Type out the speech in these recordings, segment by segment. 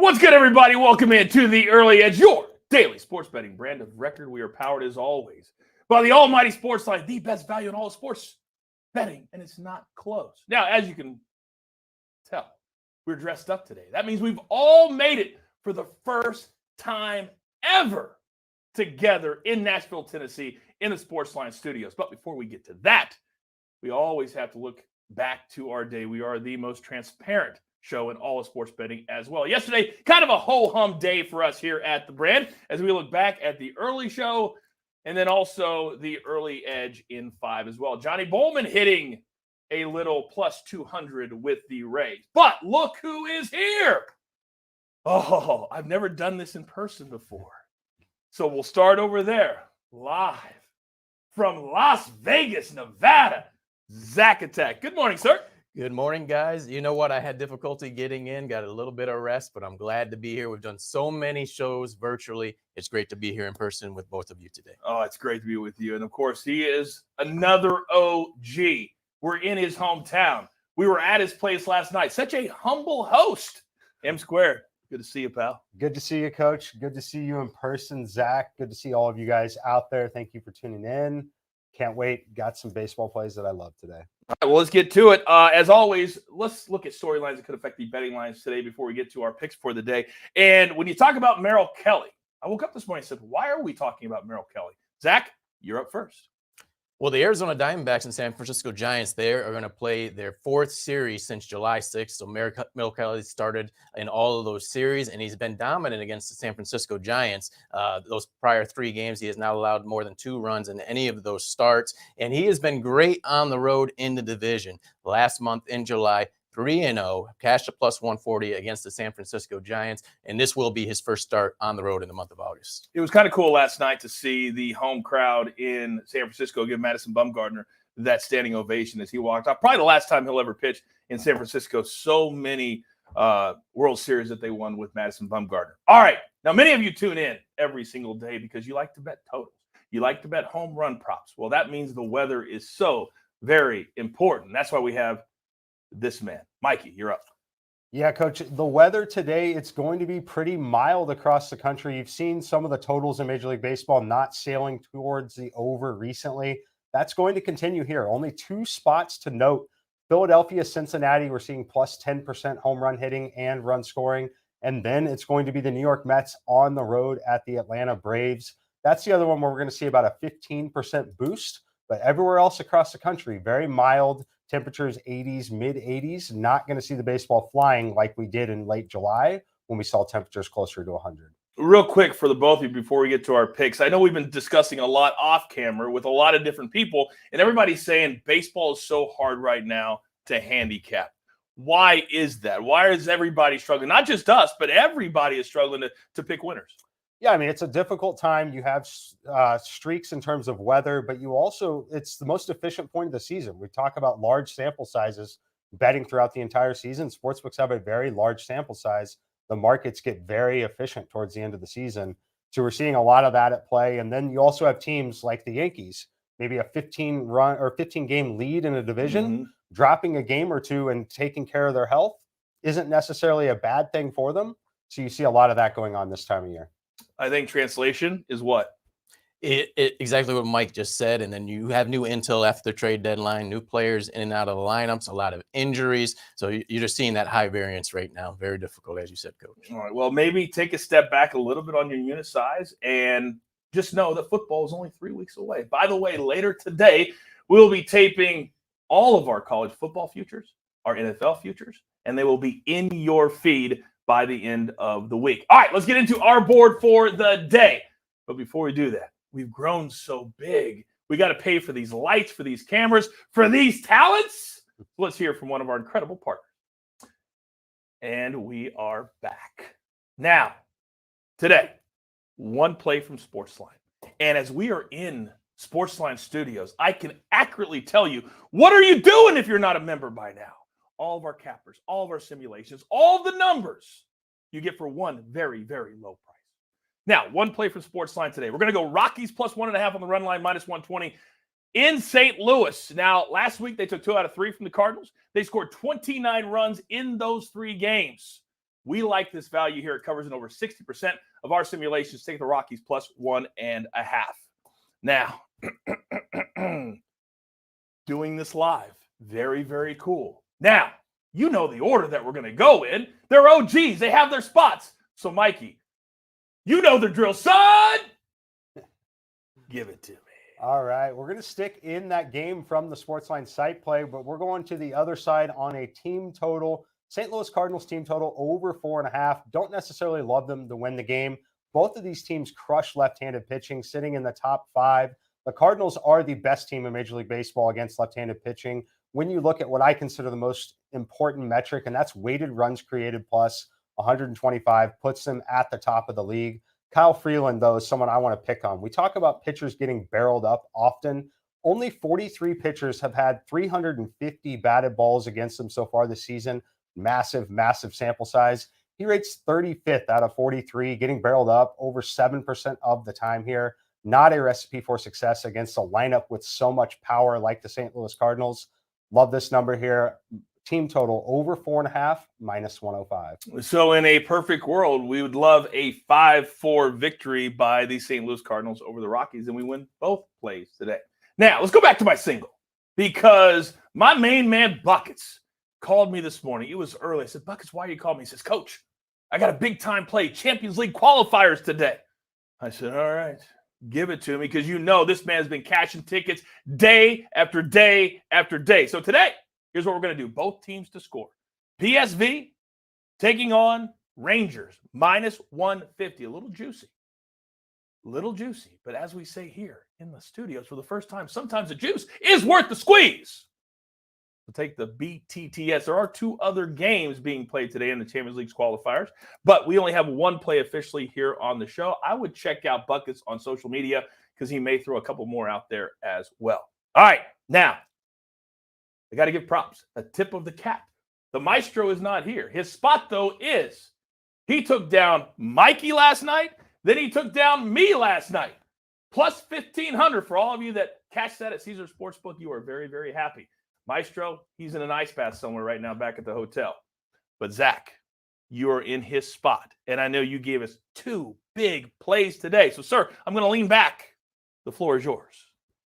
What's good, everybody? Welcome into the Early Edge, your daily sports betting brand of record. We are powered, as always, by the almighty SportsLine, the best value in all of sports betting, and it's not close. Now, as you can tell, we're dressed up today. That means we've all made it for the first time ever together in Nashville, Tennessee, in the SportsLine studios. But before we get to that, we always have to look back to our day. We are the most transparent show in all of sports betting as well. Yesterday, kind of a ho-hum day for us here at the brand as we look back at the early show and then also the early edge in 5 as well. Johnny Bowman hitting a little plus 200 with the Rays. But look who is here. Oh, I've never done this in person before. So we'll start over there live from Las Vegas, Nevada. Zack Attack. Good morning, sir. Good morning, guys. You know what? I had difficulty getting in, got a little bit of rest, but I'm glad to be here. We've done so many shows virtually. It's great to be here in person with both of you today. Oh, it's great to be with you. And, of course, he is another OG. We're in his hometown. We were at his place last night. Such a humble host. M Squared. Good to see you, pal. Good to see you, Coach. Good to see you in person, Zach. Good to see all of you guys out there. Thank you for tuning in. Can't wait. Got some baseball plays that I love today. All right, well, let's get to it. As always, let's look at storylines that could affect the betting lines today before we get to our picks for the day. And when you talk about Merrill Kelly, I woke up this morning and said, why are we talking about Merrill Kelly? Zach, you're up first. Well, the Arizona Diamondbacks and San Francisco Giants there are going to play their 4th series since July 6th. So Merrill Kelly started in all of those series, and he's been dominant against the San Francisco Giants. Those prior 3 games, he has not allowed more than 2 runs in any of those starts, and he has been great on the road in the division. Last month in July, 3-0, cashed a plus 140 against the San Francisco Giants, and this will be his first start on the road in the month of August. It was kind of cool last night to see the home crowd in San Francisco give Madison Bumgarner that standing ovation as he walked off. Probably the last time he'll ever pitch in San Francisco. So many World Series that they won with Madison Bumgarner. All right, now many of you tune in every single day because you like to bet totals. You like to bet home run props. Well, that means the weather is so very important. That's why we have this man. Mikey, you're up. Yeah, Coach, the weather today, it's going to be pretty mild across the country. You've seen some of the totals in Major League Baseball not sailing towards the over recently. That's going to continue here. Only 2 spots to note. Philadelphia, Cincinnati, we're seeing plus 10% home run hitting and run scoring. And then it's going to be the New York Mets on the road at the Atlanta Braves. That's the other one where we're going to see about a 15% boost. But everywhere else across the country, very mild. Temperatures 80s, mid-80s, not going to see the baseball flying like we did in late July when we saw temperatures closer to 100. Real quick for the both of you before we get to our picks. I know we've been discussing a lot off camera with a lot of different people, and everybody's saying baseball is so hard right now to handicap. Why is that? Why is everybody struggling? Not just us, but everybody is struggling to pick winners. Yeah, I mean, it's a difficult time. You have streaks in terms of weather, but you also, it's the most efficient point of the season. We talk about large sample sizes, betting throughout the entire season. Sportsbooks have a very large sample size. The markets get very efficient towards the end of the season. So we're seeing a lot of that at play. And then you also have teams like the Yankees, maybe a 15-run or 15-game lead in a division, dropping a game or 2 and taking care of their health isn't necessarily a bad thing for them. So you see a lot of that going on this time of year. I think translation is what? Exactly what Mike just said. And then you have new intel after the trade deadline, new players in and out of the lineups, a lot of injuries. So you're just seeing that high variance right now. Very difficult, as you said, Coach. All right. Well, maybe take a step back a little bit on your unit size and just know that football is only 3 weeks away. By the way, later today, we'll be taping all of our college football futures, our NFL futures, and they will be in your feed by the end of the week. All right, let's get into our board for the day. But before we do that, we've grown so big. We got to pay for these lights, for these cameras, for these talents. Let's hear from one of our incredible partners. And we are back. Now, today, one play from SportsLine. And as we are in SportsLine studios, I can accurately tell you, what are you doing if you're not a member by now? All of our cappers, all of our simulations, all the numbers you get for one very, very low price. Now, one play from SportsLine today. We're going to go Rockies plus 1.5 on the run line, minus 120 in St. Louis. Now, last week they took 2 out of 3 from the Cardinals. They scored 29 runs in those 3 games. We like this value here. It covers in over 60% of our simulations. Take the Rockies plus 1.5. Now, doing this live. Very, very cool. Now, you know the order that we're going to go in. They're OGs. They have their spots. So, Mikey, you know the drill, son. Give it to me. All right. We're going to stick in that game from the SportsLine site play, but we're going to the other side on a team total. St. Louis Cardinals team total over 4.5. Don't necessarily love them to win the game. Both of these teams crush left-handed pitching, sitting in the top 5. The Cardinals are the best team in Major League Baseball against left-handed pitching. When you look at what I consider the most important metric, and that's weighted runs created plus 125, puts them at the top of the league. Kyle Freeland, though, is someone I want to pick on. We talk about pitchers getting barreled up often. Only 43 pitchers have had 350 batted balls against them so far this season. Massive, massive sample size. He rates 35th out of 43, getting barreled up over 7% of the time here. Not a recipe for success against a lineup with so much power like the St. Louis Cardinals. Love this number here. Team total over 4.5, minus 105. So in a perfect world, we would love a 5-4 victory by the St. Louis Cardinals over the Rockies, and we win both plays today. Now, let's go back to my single, because my main man, Buckets, called me this morning. It was early. I said, Buckets, why you call me? He says, Coach, I got a big-time play, Champions League qualifiers today. I said, all right, give it to me, because you know this man's been cashing tickets day after day after day. So today, here's what we're going to do. Both teams to score. PSV taking on Rangers, minus 150. A little juicy. But as we say here in the studios for the first time, sometimes the juice is worth the squeeze. We'll take the BTTS. There are 2 other games being played today in the Champions League's qualifiers, but we only have 1 play officially here on the show. I would check out Buckets on social media because he may throw a couple more out there as well. All right, now, I got to give props. A tip of the cap. The maestro is not here. His spot, though, is he took down Mikey last night. Then he took down me last night. Plus 1,500 for all of you that cashed that at Caesar Sportsbook. You are very, very happy. Maestro, he's in an ice bath somewhere right now back at the hotel. But Zack, you are in his spot. And I know you gave us 2 big plays today. So, sir, I'm going to lean back. The floor is yours.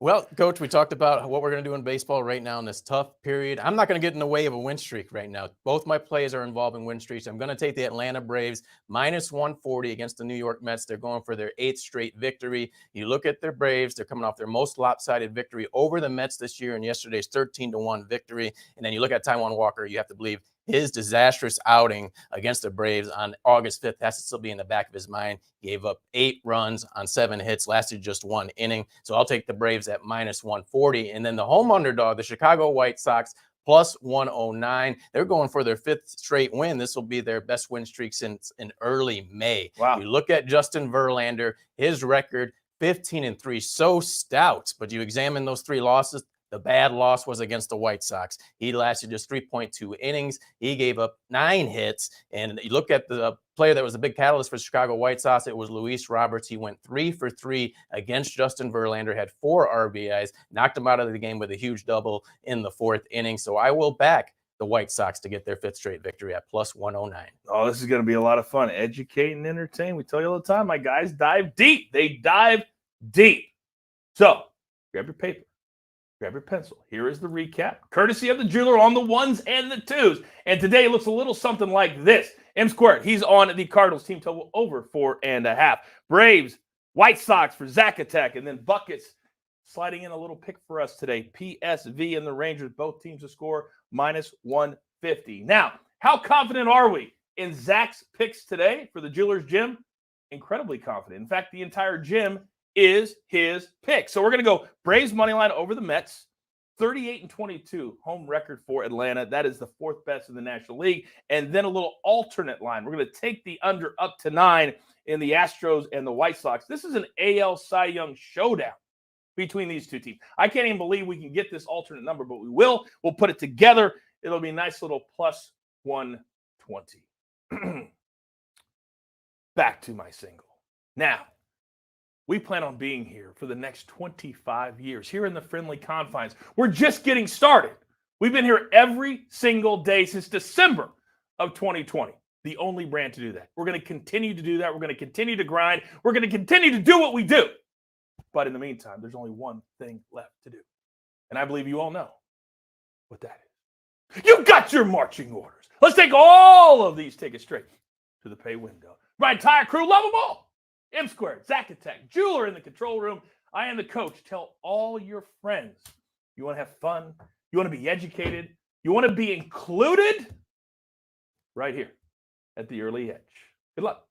Well, Coach, we talked about what we're going to do in baseball right now in this tough period. I'm not going to get in the way of a win streak right now. Both my plays are involving win streaks. I'm going to take the Atlanta Braves minus 140 against the New York Mets. They're going for their 8th straight victory. You look at their Braves, they're coming off their most lopsided victory over the Mets this year and yesterday's 13-1 victory. And then you look at Taijuan Walker, you have to believe his disastrous outing against the Braves on August 5th has to still be in the back of his mind. He gave up 8 runs on 7 hits, lasted just 1 inning. So I'll take the Braves at minus 140. And then the home underdog, the Chicago White Sox, plus 109. They're going for their 5th straight win. This will be their best win streak since in early May. Wow. You look at Justin Verlander, his record, 15-3, so stout. But you examine those 3 losses, the bad loss was against the White Sox. He lasted just 3.2 innings. He gave up 9 hits. And you look at the player that was the big catalyst for the Chicago White Sox, it was Luis Roberts. He went 3 for 3 against Justin Verlander, had 4 RBIs, knocked him out of the game with a huge double in the 4th inning. So I will back the White Sox to get their 5th straight victory at plus 109. Oh, this is going to be a lot of fun. Educate and entertain. We tell you all the time, my guys dive deep. They dive deep. So grab your paper. Grab your pencil. Here is the recap, courtesy of the jeweler on the 1s and the 2s. And today it looks a little something like this. M Squared, he's on the Cardinals team total over 4.5. Braves, White Sox for Zack Attack. And then Buckets sliding in a little pick for us today. PSV and the Rangers, both teams to score minus 150. Now, how confident are we in Zack's picks today for the jeweler's gym? Incredibly confident. In fact, the entire gym is his pick. So we're going to go Braves money line over the Mets, 38-22 home record for Atlanta. That is the 4th best in the National League. And then a little alternate line. We're going to take the under up to 9 in the Astros and the White Sox. This is an AL Cy Young showdown between these 2 teams. I can't even believe we can get this alternate number, but we will. We'll put it together. It'll be a nice little plus 120. Back to my single. Now, we plan on being here for the next 25 years, here in the friendly confines. We're just getting started. We've been here every single day since December of 2020. The only brand to do that. We're going to continue to do that. We're going to continue to grind. We're going to continue to do what we do. But in the meantime, there's only one thing left to do. And I believe you all know what that is. You got your marching orders. Let's take all of these tickets straight to the pay window. My entire crew, love them all. M Squared, Zack, Jeweler in the control room. I am the coach. Tell all your friends. You want to have fun? You want to be educated? You want to be included? Right here at the Early Edge. Good luck.